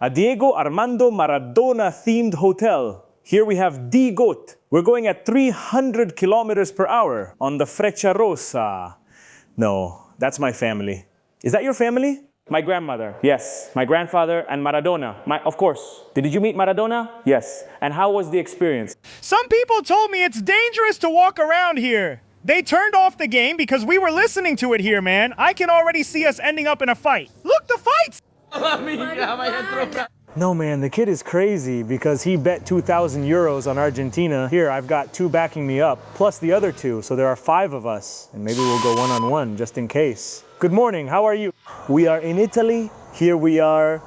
a Diego Armando Maradona-themed hotel. Here we have D Goat. We're going at 300 kilometers per hour on the Freccia Rossa. No, that's my family. Is that your family? My grandmother. Yes. My grandfather and Maradona. Of course. Did you meet Maradona? Yes. And how was the experience? Some people told me it's dangerous to walk around here. They turned off the game because we were listening to it here, man. I can already see us ending up in a fight. Look, the fights! No, man, the kid is crazy because he bet 2,000 euros on Argentina. Here, I've got 2 backing me up, plus the other 2, so there are 5 of us. And maybe we'll go one-on-one, just in case. Good morning, how are you? We are in Italy. Here we are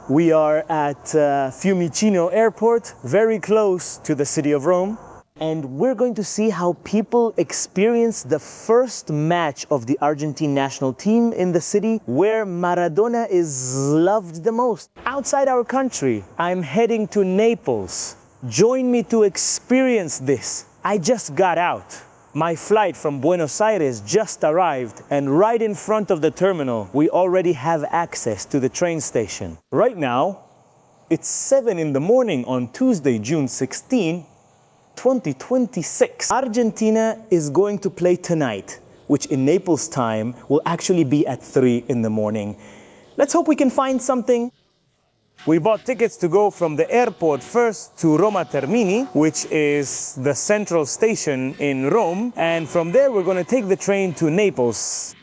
at Fiumicino Airport, very close to the city of Rome. And we're going to see how people experience the first match of the Argentine national team in the city where Maradona is loved the most. Outside our country, I'm heading to Naples. Join me to experience this. I just got out. My flight from Buenos Aires just arrived, and right in front of the terminal, we already have access to the train station. Right now, it's 7 in the morning on Tuesday, June 16, 2026. Argentina is going to play tonight, which in Naples time will actually be at 3 in the morning. Let's hope we can find something. We bought tickets to go from the airport first to Roma Termini, which is the central station in Rome. And from there, we're going to take the train to Naples.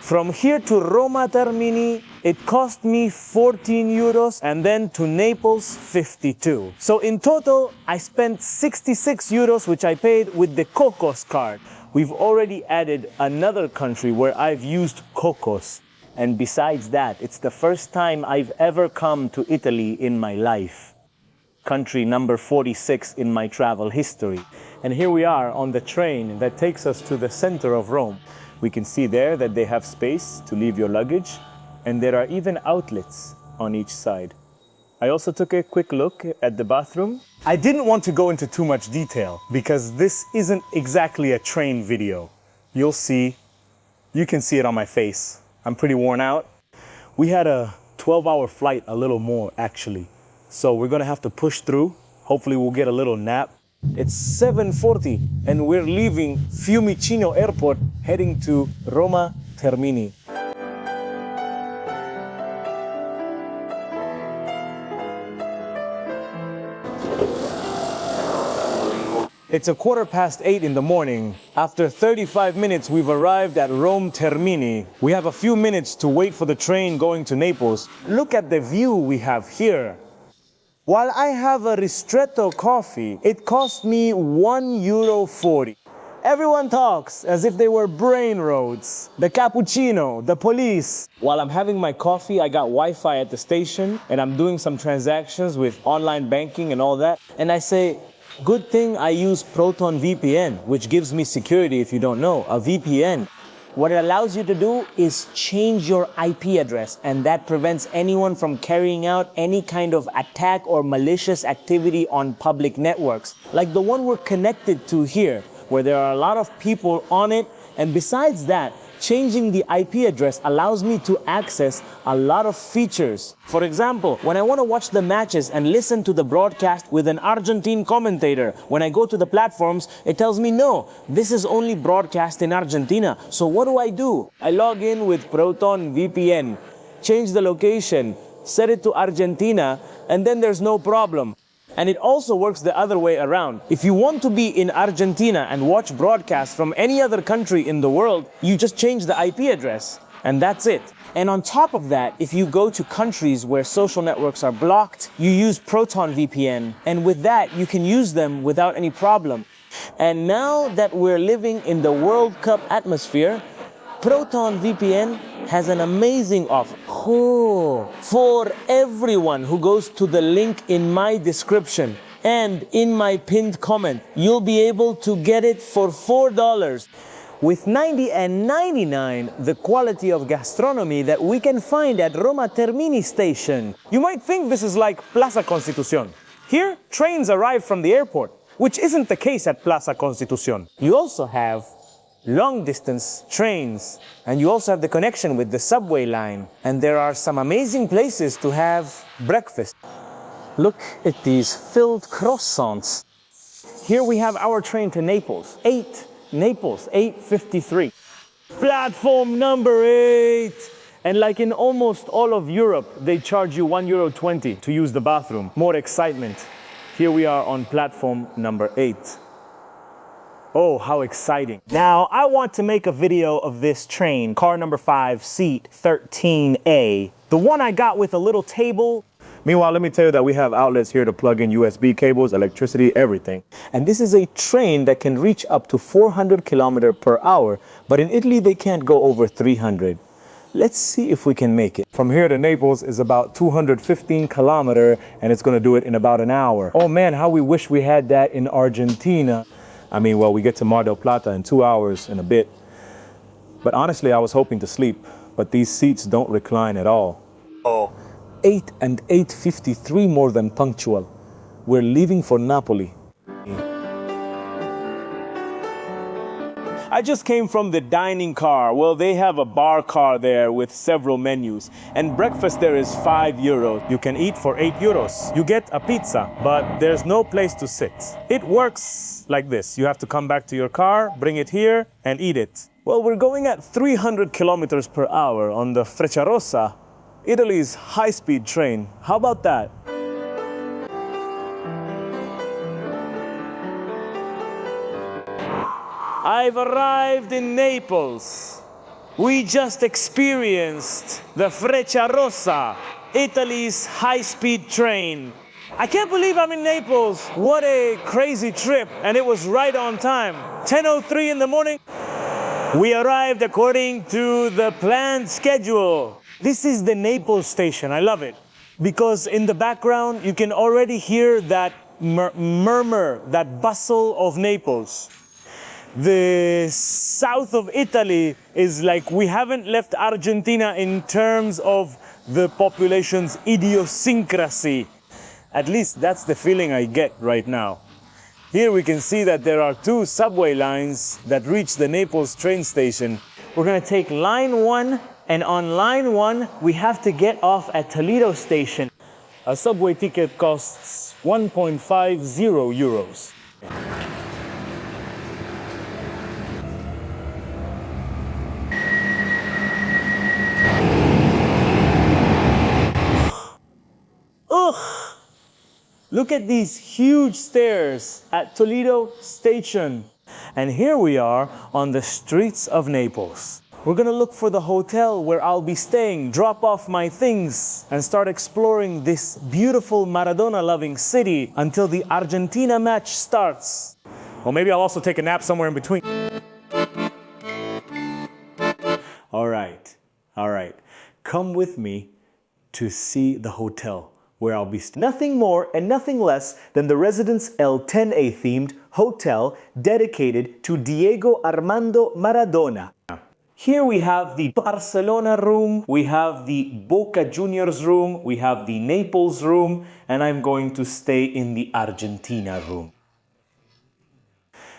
From here to Roma Termini, it cost me 14 euros, and then to Naples, 52. So in total, I spent 66 euros, which I paid with the Cocos card. We've already added another country where I've used Cocos. And besides that, it's the first time I've ever come to Italy in my life. Country number 46 in my travel history. And here we are on the train that takes us to the center of Rome. We can see there that they have space to leave your luggage, and there are even outlets on each side. I also took a quick look at the bathroom. I didn't want to go into too much detail because this isn't exactly a train video. You'll see, you can see it on my face. I'm pretty worn out. We had a 12-hour flight, a little more actually. So we're gonna have to push through. Hopefully we'll get a little nap. It's 7:40 and we're leaving Fiumicino Airport heading to Roma Termini. It's 8:15 in the morning. After 35 minutes, we've arrived at Rome Termini. We have a few minutes to wait for the train going to Naples. Look at the view we have here. While I have a ristretto coffee, it cost me €1.40. Everyone talks as if they were brain roads. The cappuccino, the police. While I'm having my coffee, I got Wi-Fi at the station, and I'm doing some transactions with online banking and all that. And I say, good thing I use Proton VPN, which gives me security if you don't know, a VPN. What it allows you to do is change your IP address, and that prevents anyone from carrying out any kind of attack or malicious activity on public networks, like the one we're connected to here, where there are a lot of people on it. And besides that, changing the IP address allows me to access a lot of features. For example, when I want to watch the matches and listen to the broadcast with an Argentine commentator, when I go to the platforms, it tells me, no, this is only broadcast in Argentina. So what do? I log in with Proton VPN, change the location, set it to Argentina, and then there's no problem. And it also works the other way around. If you want to be in Argentina and watch broadcasts from any other country in the world, you just change the IP address, and that's it. And on top of that, if you go to countries where social networks are blocked, you use Proton VPN, and with that, you can use them without any problem. And now that we're living in the World Cup atmosphere, Proton VPN has an amazing offer. For everyone who goes to the link in my description and in my pinned comment, you'll be able to get it for $4. With 90 and 99, the quality of gastronomy that we can find at Roma Termini station. You might think this is like Plaza Constitución. Here, trains arrive from the airport, which isn't the case at Plaza Constitución. You also have long distance trains. And you also have the connection with the subway line. And there are some amazing places to have breakfast. Look at these filled croissants. Here we have our train to Naples. Naples, 8:53. Platform number 8. And like in almost all of Europe, they charge you €1.20 to use the bathroom. More excitement. Here we are on platform number 8. Oh, how exciting. Now, I want to make a video of this train, car number 5, seat 13A. The one I got with a little table. Meanwhile, let me tell you that we have outlets here to plug in USB cables, electricity, everything. And this is a train that can reach up to 400 kilometers per hour, but in Italy, they can't go over 300. Let's see if we can make it. From here to Naples is about 215 kilometers, and it's gonna do it in about an hour. Oh man, how we wish we had that in Argentina. I mean, well, we get to Mar del Plata in 2 hours and a bit. But honestly, I was hoping to sleep, but these seats don't recline at all. Oh, 8 and 8:53 more than punctual. We're leaving for Napoli. I just came from the dining car. Well, they have a bar car there with several menus. And breakfast there is €5. You can eat for €8. You get a pizza, but there's no place to sit. It works like this. You have to come back to your car, bring it here, and eat it. Well, we're going at 300 kilometers per hour on the Frecciarossa, Italy's high-speed train. How about that? I've arrived in Naples. We just experienced the Frecciarossa, Italy's high-speed train. I can't believe I'm in Naples. What a crazy trip. And it was right on time. 10:03 in the morning. We arrived according to the planned schedule. This is the Naples station. I love it. Because in the background, you can already hear that murmur, that bustle of Naples. The south of Italy is like we haven't left Argentina in terms of the population's idiosyncrasy. At least that's the feeling I get right now. Here we can see that there are 2 subway lines that reach the Naples train station. We're gonna take line 1, and on line 1, we have to get off at Toledo station. A subway ticket costs €1.50. Ugh! Look at these huge stairs at Toledo Station. And here we are on the streets of Naples. We're gonna look for the hotel where I'll be staying, drop off my things, and start exploring this beautiful Maradona-loving city until the Argentina match starts. Well, maybe I'll also take a nap somewhere in between. All right. Come with me to see the hotel where I'll be nothing more and nothing less than the Residence El-10A themed hotel dedicated to Diego Armando Maradona. Here we have the Barcelona room, we have the Boca Juniors room, we have the Naples room, and I'm going to stay in the Argentina room.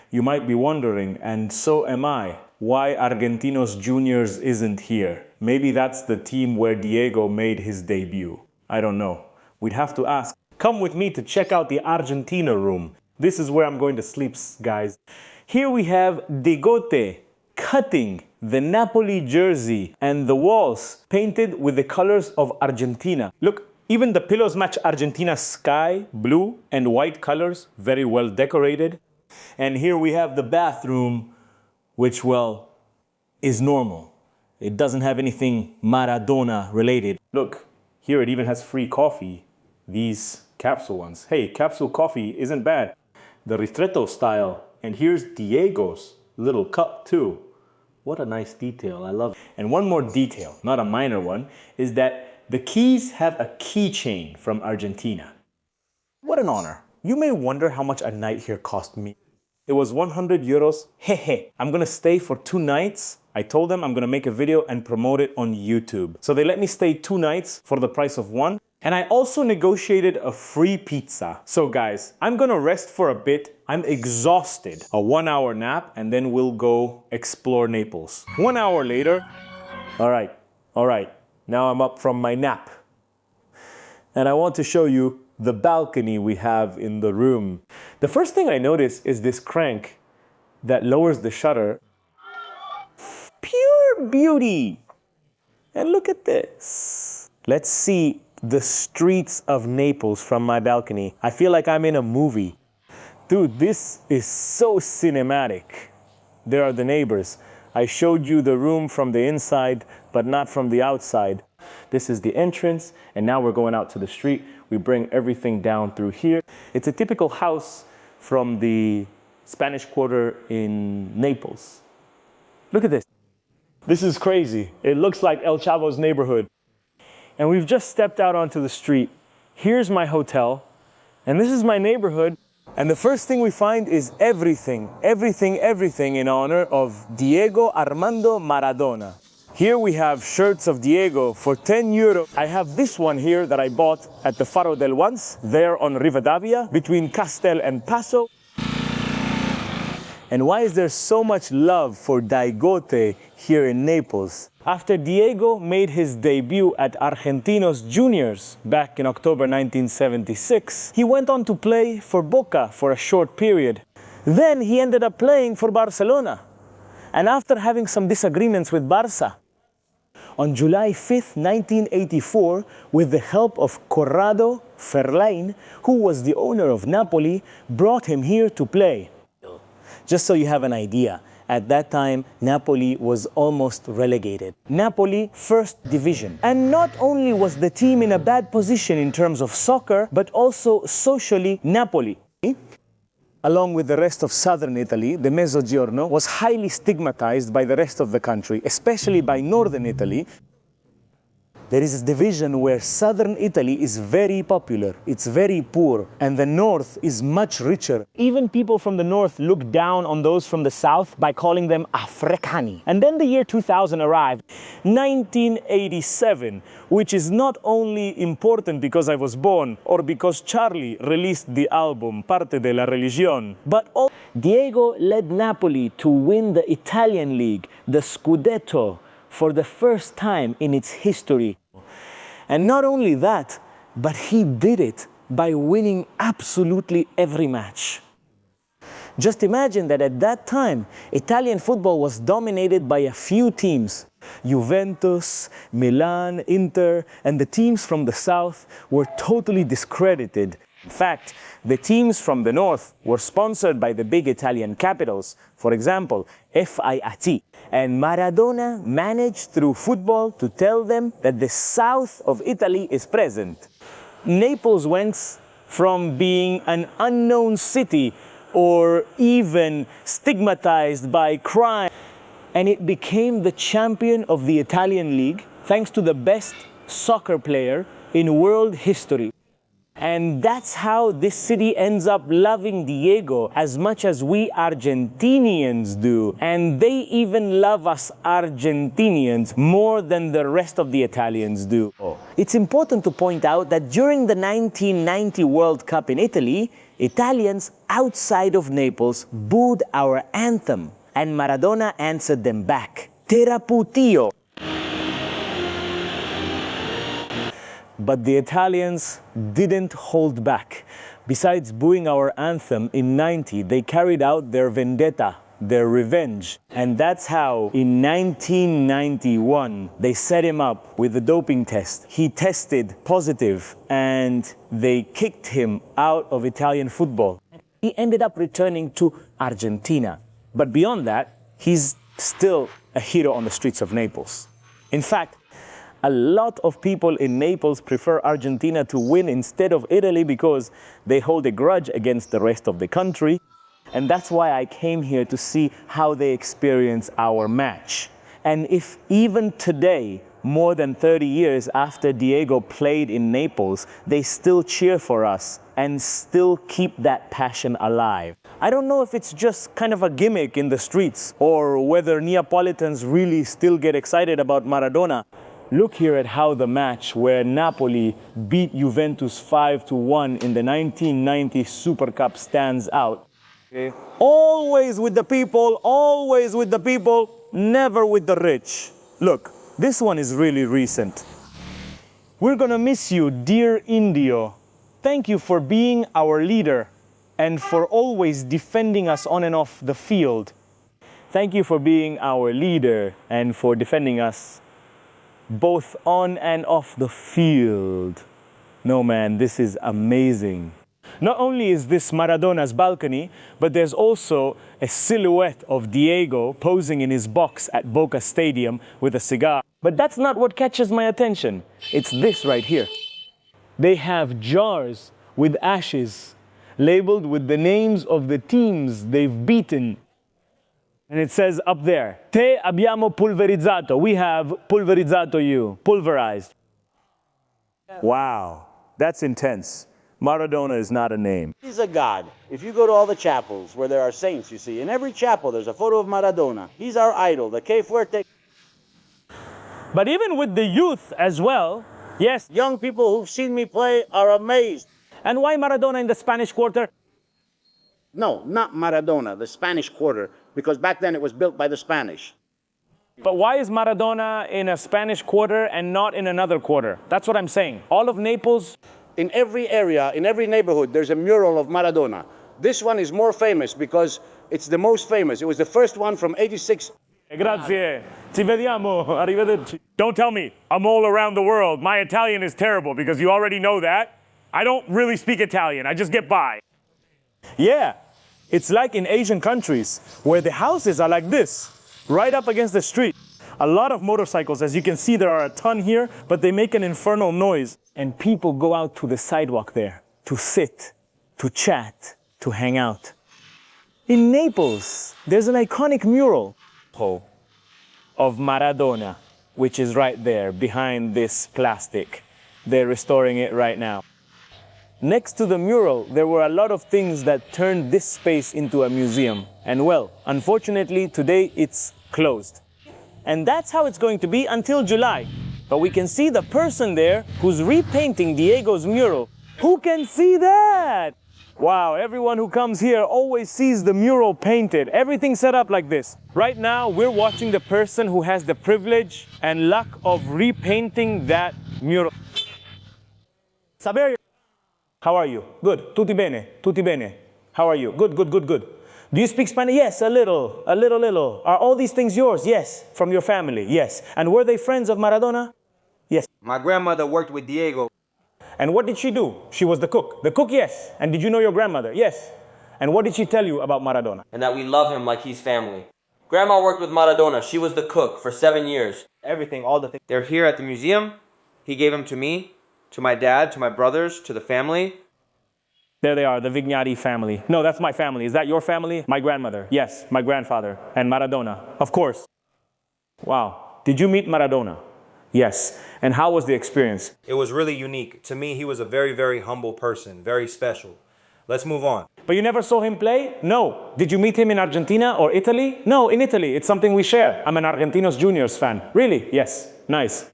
You might be wondering, and so am I, why Argentinos Juniors isn't here. Maybe that's the team where Diego made his debut. I don't know. We'd have to ask. Come with me to check out the Argentina room. This is where I'm going to sleep, guys. Here we have Degote cutting the Napoli jersey and the walls painted with the colors of Argentina. Look, even the pillows match Argentina's sky, blue and white colors, very well decorated. And here we have the bathroom, which, well, is normal. It doesn't have anything Maradona related. Look, here it even has free coffee. These capsule ones. Hey, capsule coffee isn't bad. The ristretto style. And here's Diego's little cup too. What a nice detail, I love it. And one more detail, not a minor one, is that the keys have a keychain from Argentina. What an honor. You may wonder how much a night here cost me. It was €100. Hehe. I'm gonna stay for 2 nights. I told them I'm gonna make a video and promote it on YouTube. So they let me stay 2 nights for the price of 1. And I also negotiated a free pizza. So guys, I'm gonna rest for a bit. I'm exhausted. A 1-hour nap and then we'll go explore Naples. 1 hour later, all right. Now I'm up from my nap. And I want to show you the balcony we have in the room. The first thing I notice is this crank that lowers the shutter. Pure beauty. And look at this. Let's see the streets of Naples from my balcony. I feel like I'm in a movie. Dude, this is so cinematic. There are the neighbors. I showed you the room from the inside, but not from the outside. This is the entrance, and now we're going out to the street. We bring everything down through here. It's a typical house from the Spanish Quarter in Naples. Look at this. This is crazy. It looks like El Chavo's neighborhood. And we've just stepped out onto the street. Here's my hotel, and this is my neighborhood. And the first thing we find is everything in honor of Diego Armando Maradona. Here we have shirts of Diego for 10 euro. I have this one here that I bought at the Faro del Once, there on Rivadavia, between Castel and Paso. And why is there so much love for Daigote here in Naples? After Diego made his debut at Argentinos Juniors back in October 1976, he went on to play for Boca for a short period. Then he ended up playing for Barcelona. And after having some disagreements with Barca, on July 5th, 1984, with the help of Corrado Ferlain, who was the owner of Napoli, brought him here to play. Just so you have an idea, at that time, Napoli was almost relegated. Napoli, first division. And not only was the team in a bad position in terms of soccer, but also socially, Napoli, along with the rest of southern Italy, the Mezzogiorno, was highly stigmatized by the rest of the country, especially by northern Italy. There is a division where southern Italy is very popular, it's very poor, and the north is much richer. Even people from the north look down on those from the south by calling them Africani. And then the year 2000 arrived, 1987, which is not only important because I was born or because Charlie released the album Parte de la Religión, but also Diego led Napoli to win the Italian league, the Scudetto, for the first time in its history. And not only that, but he did it by winning absolutely every match. Just imagine that at that time, Italian football was dominated by a few teams. Juventus, Milan, Inter, and the teams from the south were totally discredited. In fact, the teams from the north were sponsored by the big Italian capitals, for example, Fiat. And Maradona managed through football to tell them that the south of Italy is present. Naples went from being an unknown city or even stigmatized by crime, and it became the champion of the Italian league thanks to the best soccer player in world history. And that's how this city ends up loving Diego as much as we Argentinians do. And they even love us Argentinians more than the rest of the Italians do. It's important to point out that during the 1990 World Cup in Italy, Italians outside of Naples booed our anthem. And Maradona answered them back, "Teraputio." But the Italians didn't hold back. Besides booing our anthem in '90, they carried out their vendetta, their revenge. And that's how, in 1991, they set him up with a doping test. He tested positive, and they kicked him out of Italian football. He ended up returning to Argentina. But beyond that, he's still a hero on the streets of Naples. In fact, a lot of people in Naples prefer Argentina to win instead of Italy because they hold a grudge against the rest of the country. And that's why I came here to see how they experience our match. And if even today, more than 30 years after Diego played in Naples, they still cheer for us and still keep that passion alive. I don't know if it's just kind of a gimmick in the streets or whether Neapolitans really still get excited about Maradona. Look here at how the match where Napoli beat Juventus 5-1 in the 1990 Super Cup stands out. Okay. Always with the people, never with the rich. Look, this one is really recent. We're gonna miss you, dear Indio. Thank you for being our leader and for always defending us on and off the field. Thank you for being our leader and for defending us both on and off the field. No, man, this is amazing. Not only is this Maradona's balcony, but there's also a silhouette of Diego posing in his box at Boca Stadium with a cigar. But that's not what catches my attention. It's this right here. They have jars with ashes labeled with the names of the teams they've beaten. And it says up there, Te abbiamo pulverizzato. We have pulverizzato you, pulverized. Wow, that's intense. Maradona is not a name. He's a god. If you go to all the chapels where there are saints, you see, in every chapel there's a photo of Maradona. He's our idol, the Que Fuerte. But even with the youth as well, yes. Young people who've seen me play are amazed. And why Maradona in the Spanish Quarter? No, not Maradona, the Spanish Quarter, because back then it was built by the Spanish. But why is Maradona in a Spanish Quarter and not in another quarter? That's what I'm saying. All of Naples. In every area, in every neighborhood, there's a mural of Maradona. This one is more famous because it's the most famous. It was the first one from 86. Grazie. Ci vediamo. Arrivederci. Don't tell me I'm all around the world. My Italian is terrible because you already know that. I don't really speak Italian. I just get by. Yeah, it's like in Asian countries where the houses are like this, right up against the street. A lot of motorcycles, as you can see, there are a ton here, but they make an infernal noise. And people go out to the sidewalk there to sit, to chat, to hang out. In Naples, there's an iconic mural of Maradona, which is right there behind this plastic. They're restoring it right now. Next to the mural, there were a lot of things that turned this space into a museum. And well, unfortunately, today it's closed. And that's how it's going to be until July. But we can see the person there who's repainting Diego's mural. Who can see that? Wow, everyone who comes here always sees the mural painted. Everything set up like this. Right now, we're watching the person who has the privilege and luck of repainting that mural. Saber, how are you? Good. Tutti bene. Tutti bene. How are you? Good, good, good, good. Do you speak Spanish? Yes, a little. Are all these things yours? Yes. From your family? Yes. And were they friends of Maradona? Yes. My grandmother worked with Diego. And what did she do? She was the cook. The cook, yes. And did you know your grandmother? Yes. And what did she tell you about Maradona? And that we love him like he's family. Grandma worked with Maradona. She was the cook for 7 years. Everything, all the things. They're here at the museum. He gave them to me, to my dad, to my brothers, to the family. There they are, the Vignati family. No, that's my family. Is that your family? My grandmother. Yes, my grandfather. And Maradona. Of course. Wow. Did you meet Maradona? Yes. And how was the experience? It was really unique. To me, he was a very, very humble person. Very special. Let's move on. But you never saw him play? No. Did you meet him in Argentina or Italy? No, in Italy. It's something we share. I'm an Argentinos Juniors fan. Really? Yes. Nice.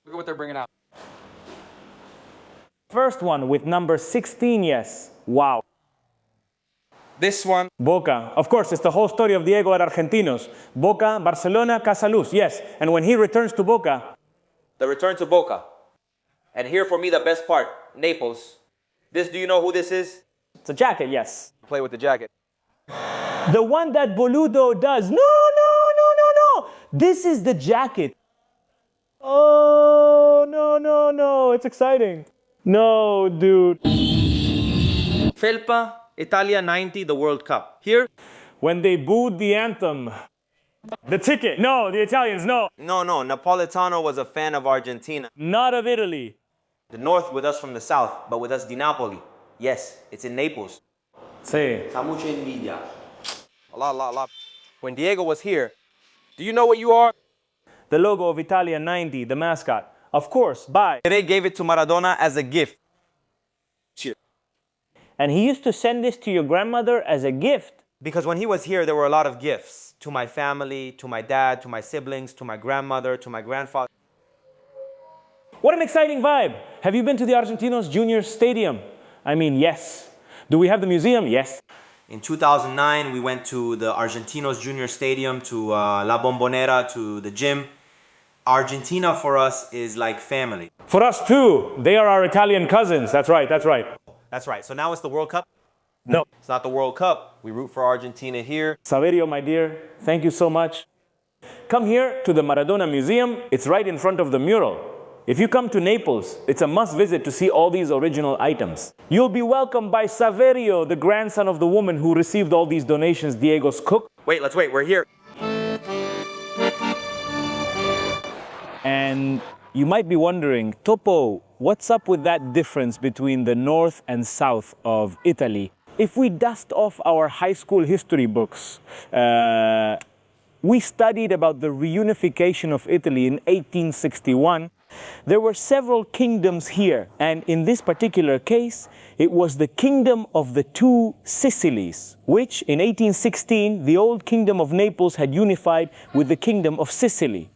Look at what they're bringing out. First one with number 16, yes. Wow. This one. Boca. Of course, it's the whole story of Diego at Argentinos. Boca, Barcelona, Casaluz, yes. And when he returns to Boca. The return to Boca. And here for me the best part, Naples. This, do you know who this is? It's a jacket, yes. Play with the jacket. The one that Boludo does. No. This is the jacket. Oh, no. It's exciting. No, dude. Felpa, Italia 90, the World Cup. Here. When they booed the anthem. The ticket. No, the Italians, no. No. Napolitano was a fan of Argentina. Not of Italy. The North with us from the South, but with us Di Napoli. Yes, it's in Naples. Sí. Está mucha envidia. A lot. When Diego was here, do you know what you are? The logo of Italia 90, the mascot. Of course, bye. They gave it to Maradona as a gift. And he used to send this to your grandmother as a gift. Because when he was here, there were a lot of gifts to my family, to my dad, to my siblings, to my grandmother, to my grandfather. What an exciting vibe! Have you been to the Argentinos Junior Stadium? I mean, yes. Do we have the museum? Yes. In 2009, we went to the Argentinos Junior Stadium, to La Bombonera, to the gym. Argentina for us is like family. For us too. They are our Italian cousins. That's right, that's right. That's right. So now it's the World Cup? No. It's not the World Cup. We root for Argentina here. Saverio, my dear, thank you so much. Come here to the Maradona Museum. It's right in front of the mural. If you come to Naples, it's a must visit to see all these original items. You'll be welcomed by Saverio, the grandson of the woman who received all these donations, Diego's cook. Wait, let's wait. We're here. And you might be wondering, Topo, what's up with that difference between the north and south of Italy? If we dust off our high school history books, we studied about the reunification of Italy in 1861. There were several kingdoms here, and in this particular case, it was the kingdom of the two Sicilies, which in 1816, the old kingdom of Naples had unified with the kingdom of Sicily.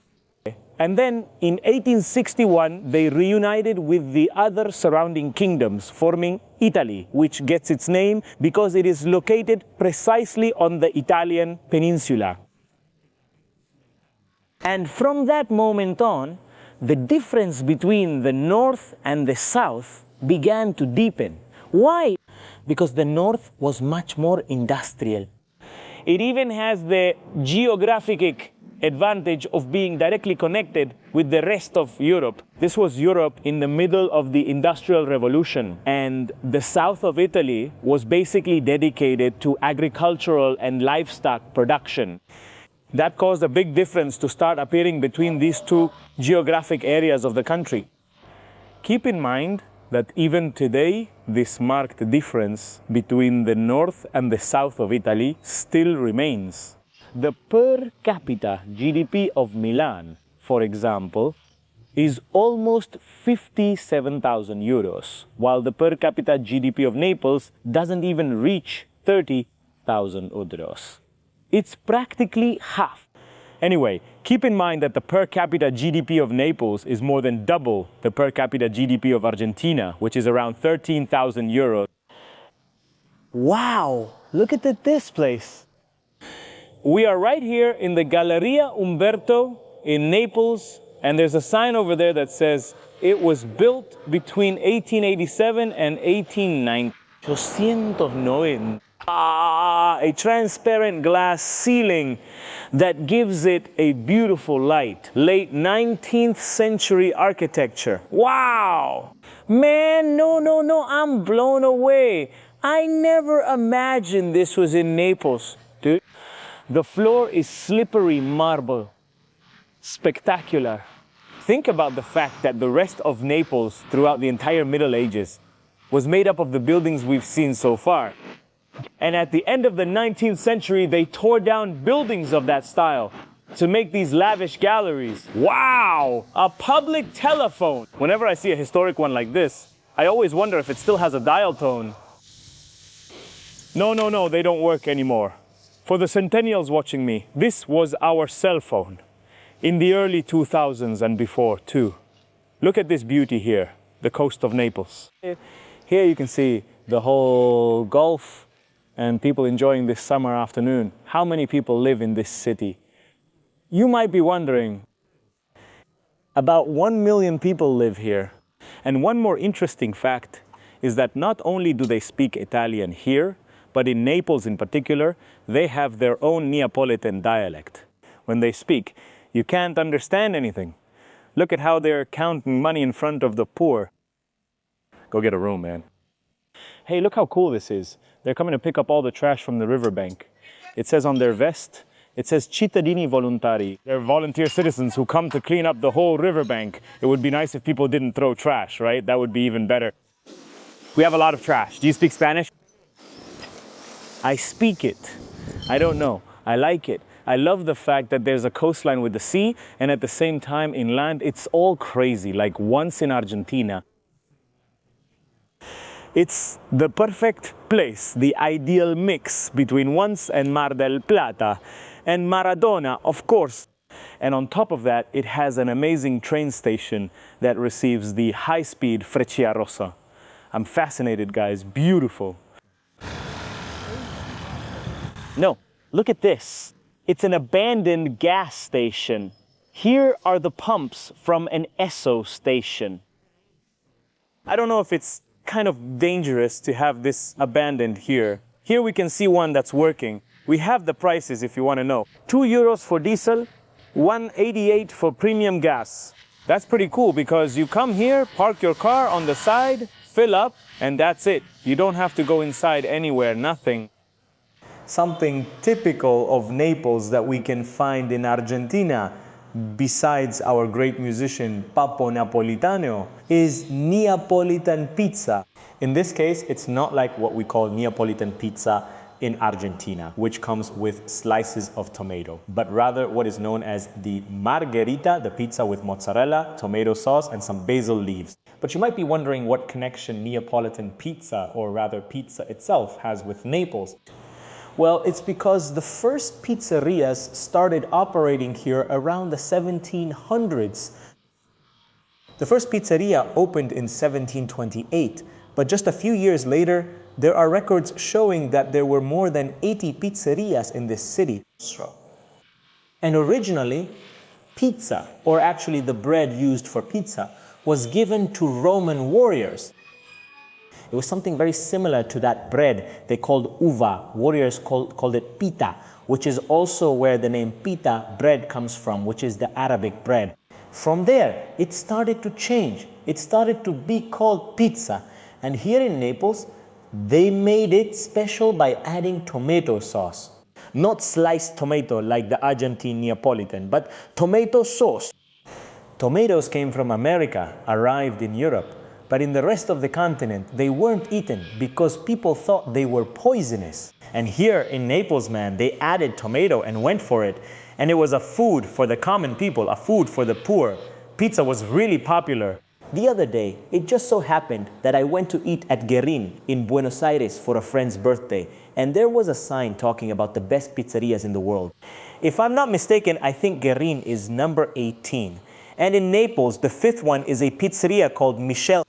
And then in 1861, they reunited with the other surrounding kingdoms, forming Italy, which gets its name because it is located precisely on the Italian peninsula. And from that moment on, the difference between the north and the south began to deepen. Why? Because the north was much more industrial. It even has the geographic advantage of being directly connected with the rest of Europe. This was Europe in the middle of the Industrial Revolution, and the south of Italy was basically dedicated to agricultural and livestock production. That caused a big difference to start appearing between these two geographic areas of the country. Keep in mind that even today, this marked difference between the north and the south of Italy still remains. The per capita GDP of Milan, for example, is almost 57,000 euros, while the per capita GDP of Naples doesn't even reach 30,000 euros. It's practically half. Anyway, keep in mind that the per capita GDP of Naples is more than double the per capita GDP of Argentina, which is around 13,000 euros. Wow, look at this place. We are right here in the Galleria Umberto in Naples, and there's a sign over there that says it was built between 1887 and 1890. 890. A transparent glass ceiling that gives it a beautiful light. Late 19th century architecture. Wow! Man, no, I'm blown away. I never imagined this was in Naples, dude. The floor is slippery marble. Spectacular. Think about the fact that the rest of Naples throughout the entire Middle Ages was made up of the buildings we've seen so far. And at the end of the 19th century, they tore down buildings of that style to make these lavish galleries. Wow! A public telephone. Whenever I see a historic one like this, I always wonder if it still has a dial tone. No, they don't work anymore. For the centennials watching me, this was our cell phone in the early 2000s and before too. Look at this beauty here, the coast of Naples. Here you can see the whole Gulf and people enjoying this summer afternoon. How many people live in this city? You might be wondering, about 1 million people live here. And one more interesting fact is that not only do they speak Italian here, but in Naples in particular, they have their own Neapolitan dialect. When they speak, you can't understand anything. Look at how they're counting money in front of the poor. Go get a room, man. Hey, look how cool this is. They're coming to pick up all the trash from the riverbank. It says on their vest, it says cittadini volontari. They're volunteer citizens who come to clean up the whole riverbank. It would be nice if people didn't throw trash, right? That would be even better. We have a lot of trash. Do you speak Spanish? I speak it. I don't know. I like it. I love the fact that there's a coastline with the sea, and at the same time inland, it's all crazy, like once in Argentina. It's the perfect place, the ideal mix between once and Mar del Plata and Maradona, of course. And on top of that, it has an amazing train station that receives the high-speed Frecciarossa. I'm fascinated, guys. Beautiful. No, look at this. It's an abandoned gas station. Here are the pumps from an Esso station. I don't know if it's kind of dangerous to have this abandoned here. Here we can see one that's working. We have the prices if you want to know. €2 for diesel, 188 for premium gas. That's pretty cool because you come here, park your car on the side, fill up, and that's it. You don't have to go inside anywhere, nothing. Something typical of Naples that we can find in Argentina, besides our great musician Papo Napolitano, is Neapolitan pizza. In this case, it's not like what we call Neapolitan pizza in Argentina, which comes with slices of tomato, but rather what is known as the margherita, the pizza with mozzarella, tomato sauce, and some basil leaves. But you might be wondering what connection Neapolitan pizza, or rather pizza itself, has with Naples. Well, it's because the first pizzerias started operating here around the 1700s. The first pizzeria opened in 1728, but just a few years later, there are records showing that there were more than 80 pizzerias in this city. And originally, pizza, or actually the bread used for pizza, was given to Roman warriors. It was something very similar to that bread they called uva. Warriors called it pita, which is also where the name pita, bread, comes from, which is the Arabic bread. From there, it started to change. It started to be called pizza. And here in Naples, they made it special by adding tomato sauce. Not sliced tomato like the Argentine Neapolitan, but tomato sauce. Tomatoes came from America, arrived in Europe. But in the rest of the continent, they weren't eaten because people thought they were poisonous. And here in Naples, man, they added tomato and went for it. And it was a food for the common people, a food for the poor. Pizza was really popular. The other day, it just so happened that I went to eat at Guerin in Buenos Aires for a friend's birthday. And there was a sign talking about the best pizzerias in the world. If I'm not mistaken, I think Guerin is number 18. And in Naples, the 5th one is a pizzeria called Michel.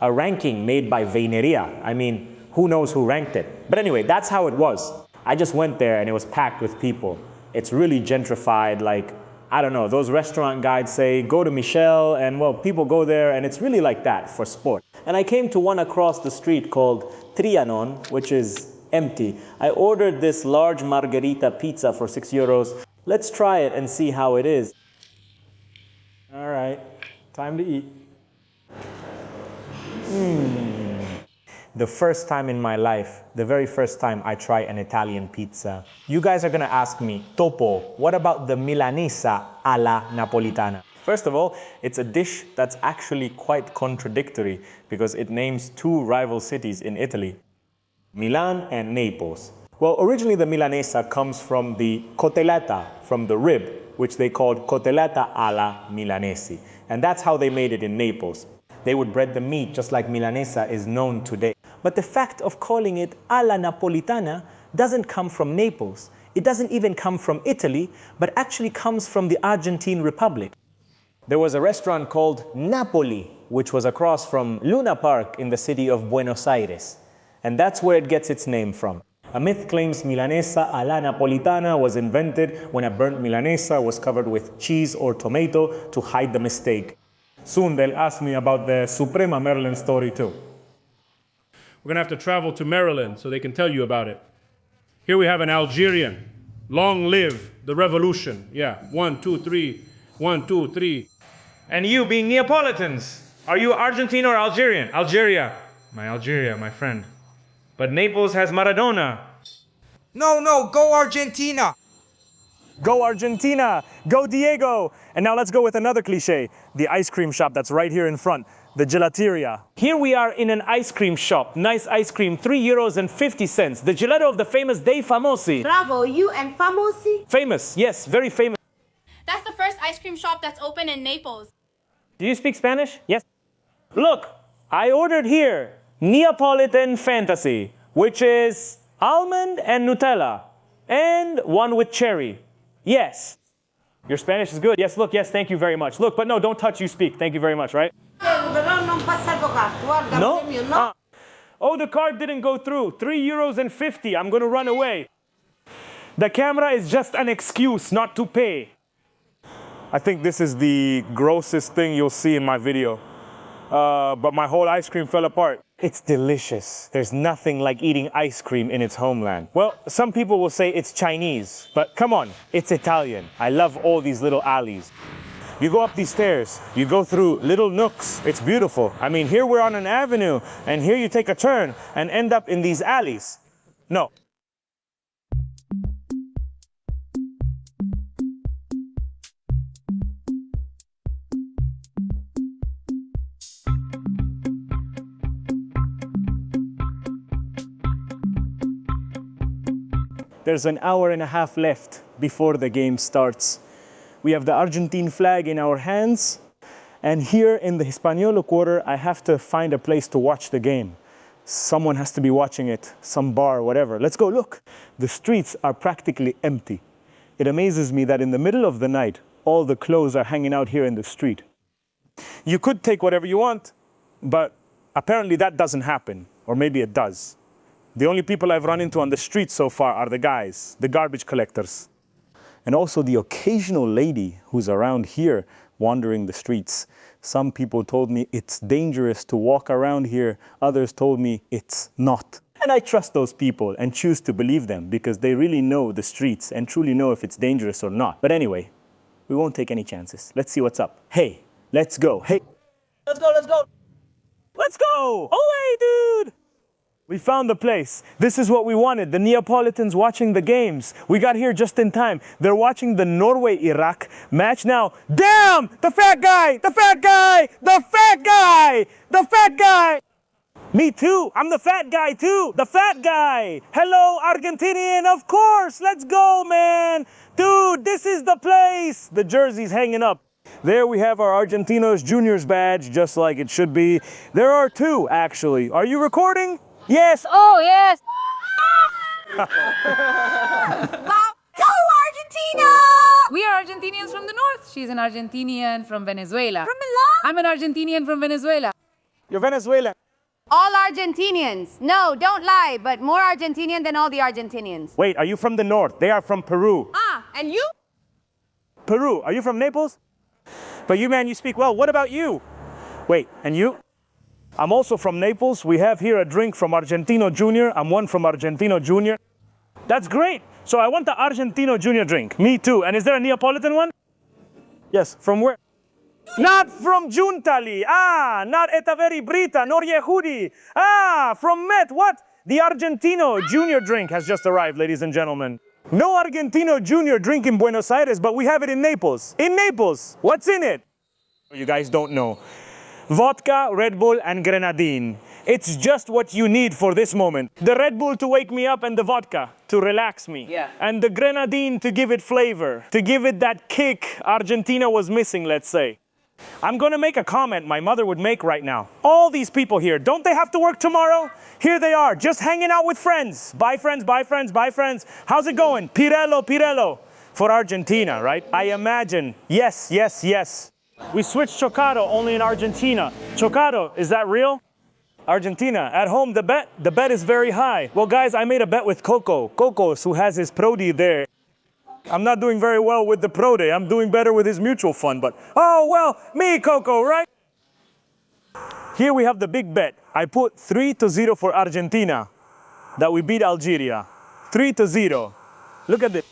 A ranking made by Veineria. I mean, who knows who ranked it? But anyway, that's how it was. I just went there and it was packed with people. It's really gentrified, like, I don't know, those restaurant guides say, go to Michel, and well, people go there, and it's really like that for sport. And I came to one across the street called Trianon, which is empty. I ordered this large margherita pizza for €6. Let's try it and see how it is. All right, time to eat. The first time in my life, the very first time I try an Italian pizza. You guys are gonna ask me, Topo, what about the Milanesa alla Napolitana? First of all, it's a dish that's actually quite contradictory because it names two rival cities in Italy, Milan and Naples. Well, originally the Milanesa comes from the cotelletta, from the rib, which they called cotelletta alla Milanesi. And that's how they made it in Naples. They would bread the meat just like Milanesa is known today. But the fact of calling it alla Napolitana doesn't come from Naples. It doesn't even come from Italy, but actually comes from the Argentine Republic. There was a restaurant called Napoli, which was across from Luna Park in the city of Buenos Aires. And that's where it gets its name from. A myth claims Milanesa alla Napolitana was invented when a burnt Milanesa was covered with cheese or tomato to hide the mistake. Soon they'll ask me about the Suprema Maryland story too. We're going to have to travel to Maryland so they can tell you about it. Here we have an Algerian. Long live the revolution. Yeah, 1, 2, 3. 1, 2, 3. And you being Neapolitans, are you Argentine or Algerian? Algeria, my friend. But Naples has Maradona. No, go Argentina! Go Argentina! Go Diego! And now let's go with another cliche, the ice cream shop that's right here in front, the gelateria. Here we are in an ice cream shop. Nice ice cream, €3.50. The gelato of the famous Dei Famosi. Bravo, you and Famosi? Famous, yes, very famous. That's the first ice cream shop that's open in Naples. Do you speak Spanish? Yes. Look, I ordered here Neapolitan Fantasy, which is almond and Nutella, and one with cherry. Yes. Your Spanish is good. Yes, look, yes, thank you very much. Look, but no, don't touch, you speak. Thank you very much, right? No? Oh, the card didn't go through. €3.50. I'm going to run away. The camera is just an excuse not to pay. I think this is the grossest thing you'll see in my video. But my whole ice cream fell apart. It's delicious. There's nothing like eating ice cream in its homeland. Well, some people will say it's Chinese, but come on, it's Italian. I love all these little alleys. You go up these stairs, you go through little nooks. It's beautiful. I mean, here we're on an avenue, and here you take a turn and end up in these alleys. No. There's an hour and a half left before the game starts. We have the Argentine flag in our hands, and here in the Hispaniola Quarter, I have to find a place to watch the game. Someone has to be watching it, some bar, whatever. Let's go look. The streets are practically empty. It amazes me that in the middle of the night, all the clothes are hanging out here in the street. You could take whatever you want, but apparently that doesn't happen, or maybe it does. The only people I've run into on the street so far are the guys, the garbage collectors. And also the occasional lady who's around here wandering the streets. Some people told me it's dangerous to walk around here. Others told me it's not. And I trust those people and choose to believe them because they really know the streets and truly know if it's dangerous or not. But anyway, we won't take any chances. Let's see what's up. Hey, let's go. Hey, let's go, let's go. Let's go. Away, dude. We found the place. This is what we wanted. The Neapolitans watching the games. We got here just in time. They're watching the Norway-Iraq match now. Damn! The fat guy! The fat guy! The fat guy! The fat guy! Me too. I'm the fat guy too. The fat guy. Hello, Argentinian. Of course. Let's go, man. Dude, this is the place. The jersey's hanging up. There we have our Argentinos Juniors badge, just like it should be. There are two, actually. Are you recording? Yes. Oh, yes. Wow. Go Argentina! We are Argentinians from the north. She's an Argentinian from Venezuela. From Milan? I'm an Argentinian from Venezuela. You're Venezuelan. All Argentinians. No, don't lie, but more Argentinian than all the Argentinians. Wait, are you from the north? They are from Peru. Ah, and you? Peru. Are you from Naples? But you, man, you speak well. What about you? Wait, and you? I'm also from Naples. We have here a drink from Argentino Junior. I'm one from Argentino Junior. That's great. So I want the Argentino Junior drink. Me too. And is there a Neapolitan one? Yes. From where? Not from Juntali. Ah, not Etaveri Brita, nor Yehudi. Ah, from Met. What? The Argentino Junior drink has just arrived, ladies and gentlemen. No Argentino Junior drink in Buenos Aires, but we have it in Naples. In Naples. What's in it? You guys don't know. Vodka, Red Bull, and grenadine. It's just what you need for this moment. The Red Bull to wake me up and the vodka to relax me. Yeah. And the grenadine to give it flavor, to give it that kick Argentina was missing, let's say. I'm gonna make a comment my mother would make right now. All these people here, don't they have to work tomorrow? Here they are, just hanging out with friends. Bye friends, bye friends, bye friends. How's it going? Pirello, Pirello. For Argentina, right? I imagine, yes, yes, yes. We switched Chocado only in Argentina. Chocado, is that real? Argentina, at home, the bet is very high. Well, guys, I made a bet with Coco. Cocos, who has his Prodi there. I'm not doing very well with the Prodi. I'm doing better with his mutual fund, but, oh, well, me, Coco, right? Here we have the big bet. I put 3-0 for Argentina, that we beat Algeria. 3-0. Look at this.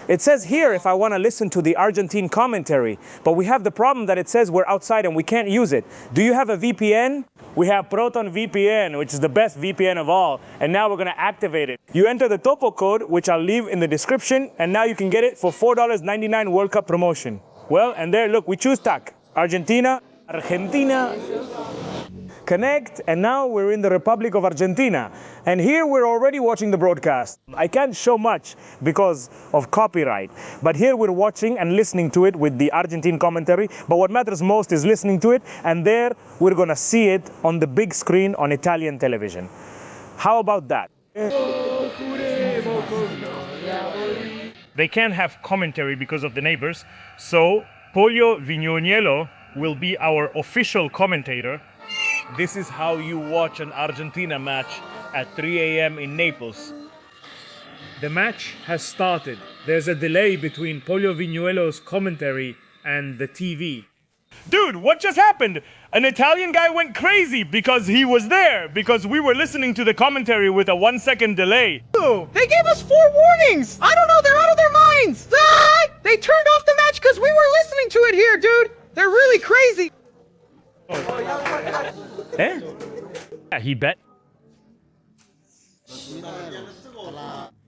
It says here if I want to listen to the Argentine commentary, but we have the problem that it says we're outside and we can't use it. Do you have a VPN? We have Proton VPN, which is the best VPN of all, and now we're going to activate it. You enter the Topo code, which I'll leave in the description, and now you can get it for $4.99 World Cup promotion. Well, and there, look, we choose TAC. Argentina. connect, and now we're in the Republic of Argentina. And here we're already watching the broadcast. I can't show much because of copyright, but here we're watching and listening to it with the Argentine commentary. But what matters most is listening to it, and there we're gonna see it on the big screen on Italian television. How about that? They can't have commentary because of the neighbors, so Pollo Vignoniello will be our official commentator. This is how you watch an Argentina match at 3 a.m. in Naples. The match has started. There's a delay between Pollo Vignuelo's commentary and the TV. Dude, what just happened? An Italian guy went crazy because he was there, because we were listening to the commentary with a 1-second delay. They gave us 4 warnings! I don't know, they're out of their minds! Ah! They turned off the match because we were listening to it here, dude! They're really crazy! Eh? Yeah, he bet.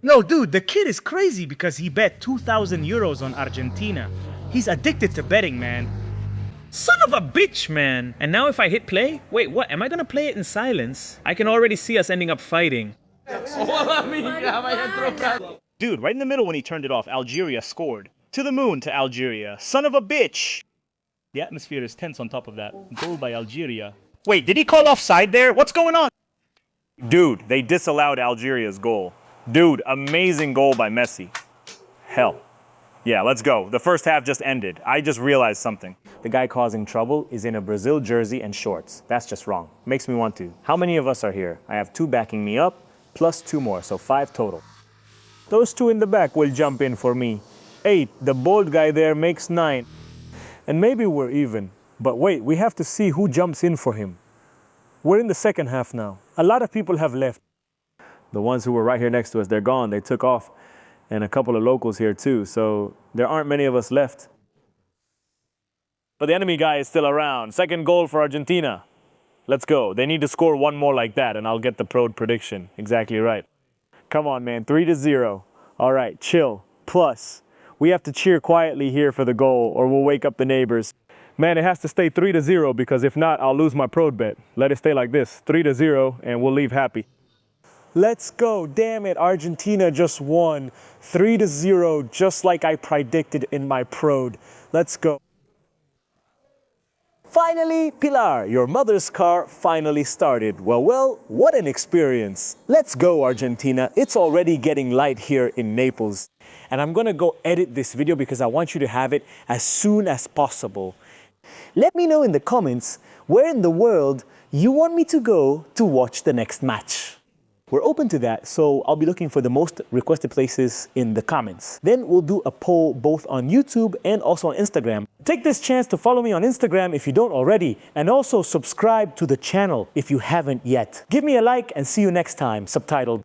No, dude, the kid is crazy because he bet 2,000 euros on Argentina. He's addicted to betting, man. Son of a bitch, man. And now if I hit play, wait, what? Am I gonna play it in silence? I can already see us ending up fighting. Dude, right in the middle when he turned it off, Algeria scored. To the moon to Algeria. Son of a bitch. The atmosphere is tense on top of that. Goal by Algeria. Wait, did he call offside there? What's going on? Dude, they disallowed Algeria's goal. Dude, amazing goal by Messi. Hell. Yeah, let's go. The first half just ended. I just realized something. The guy causing trouble is in a Brazil jersey and shorts. That's just wrong. Makes me want to. How many of us are here? I have 2 backing me up, plus 2 more, so 5 total. Those 2 in the back will jump in for me. 8. The bold guy there makes 9. And maybe we're even. But wait, we have to see who jumps in for him. We're in the second half now. A lot of people have left. The ones who were right here next to us, they're gone. They took off. And a couple of locals here too, so there aren't many of us left. But the enemy guy is still around. Second goal for Argentina. Let's go. They need to score 1 more like that, and I'll get the pro prediction. Exactly right. Come on, man. 3-0. All right, chill. Plus, we have to cheer quietly here for the goal, or we'll wake up the neighbors. Man, it has to stay 3-0, because if not, I'll lose my pro bet. Let it stay like this. 3-0, and we'll leave happy. Let's go. Damn it, Argentina just won. 3-0, just like I predicted in my prod. Let's go. Finally, Pilar, your mother's car finally started. Well, what an experience. Let's go, Argentina. It's already getting light here in Naples. And I'm gonna go edit this video because I want you to have it as soon as possible. Let me know in the comments where in the world you want me to go to watch the next match. We're open to that, so I'll be looking for the most requested places in the comments. Then we'll do a poll both on YouTube and also on Instagram. Take this chance to follow me on Instagram if you don't already, and also subscribe to the channel if you haven't yet. Give me a like and see you next time, subtitled.